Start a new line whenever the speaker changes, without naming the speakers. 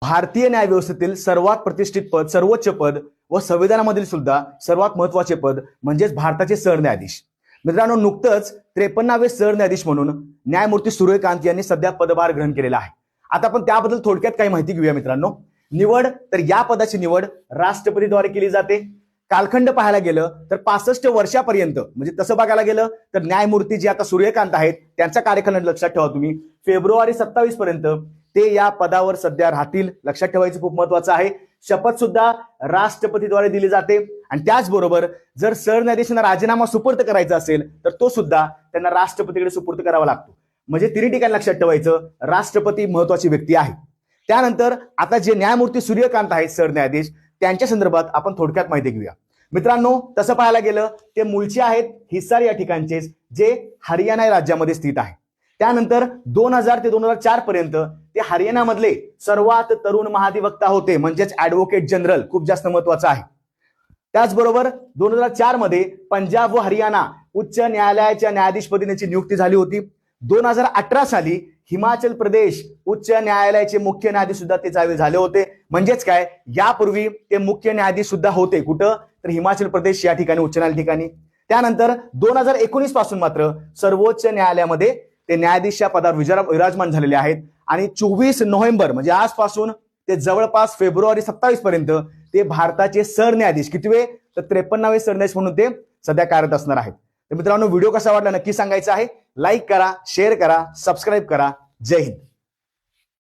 भारतीय न्यायव्यवस्थेतील सर्वात प्रतिष्ठित पद, सर्वोच्च पद व संविधानामधील सुद्धा सर्वात महत्वाचे पद म्हणजेच भारताचे सरन्यायाधीश. मित्रांनो, नुकतंच 53वे सरन्यायाधीश म्हणून न्यायमूर्ती सूर्यकांत यांनी सध्या पदभार ग्रहण केलेला आहे. आता आपण त्याबद्दल थोडक्यात काही माहिती घेऊया मित्रांनो. निवड तर या पदाची निवड राष्ट्रपतीद्वारे केली जाते. कालखंड पाहायला गेलं तर 65 वर्षापर्यंत, म्हणजे तसं बघायला गेलं तर न्यायमूर्ती जे आता सूर्यकांत आहेत त्यांचा कार्यकाल लक्षात ठेवा तुम्ही, फेब्रुवारी 27 पर्यंत ते या पदावर सध्या राहतील. लक्षात ठेवायचं खूप महत्वाचं आहे. शपथ सुद्धा राष्ट्रपतीद्वारे दिली जाते आणि त्याचबरोबर जर सरन्यायाधीशांना राजीनामा सुपूर्द करायचा असेल तर तो सुद्धा त्यांना राष्ट्रपतीकडे सुपूर्द करावा लागतो. म्हणजे तिन्ही ठिकाणी लक्षात ठेवायचं, राष्ट्रपती महत्वाची व्यक्ती आहे. त्यानंतर आता जे न्यायमूर्ती सूर्यकांत आहेत सरन्यायाधीश, त्यांच्या संदर्भात आपण थोडक्यात माहिती घेऊया. मित्रांनो, तसं पाहायला गेलं ते मूळचे आहेत हिसार या ठिकाणचे, जे हरियाणा राज्यामध्ये स्थित आहे. त्यानंतर 2000 ते 2004 पर्यंत ते हरियाणामधले सर्वात तरुण महाधिवक्ता होते, म्हणजेच ऍडव्होकेट जनरल, खूप जास्त महत्वाचं आहे. त्याचबरोबर 2004 मध्ये पंजाब व हरियाणा उच्च न्यायालयाच्या न्यायाधीशपदी त्यांची नियुक्ती झाली होती. 2018 साली हिमाचल प्रदेश उच्च न्यायालयाचे मुख्य न्यायाधीश सुद्धा ते त्यावेळी झाले होते. म्हणजेच काय, यापूर्वी ते मुख्य न्यायाधीश सुद्धा होते. कुठं तर हिमाचल प्रदेश या ठिकाणी, उच्च न्यायालय ठिकाणी. त्यानंतर 2019 पासून मात्र सर्वोच्च न्यायालयामध्ये ते न्यायाधीश पदावर विराजमान झालेले आहेत. आणि 24 नोव्हेंबर म्हणजे आजपासून ते जवळपास फेब्रुवारी 27 पर्यंत ते भारताचे सरन्यायाधीश, कितवे तर 53वे सरन्यायाधीश म्हणून ते सध्या कार्यरत असणार आहेत. तर मित्रांनो, व्हिडिओ कसा वाटला नक्की सांगायचं आहे. लाईक करा, शेअर करा, सबस्क्राईब करा. जय हिंद.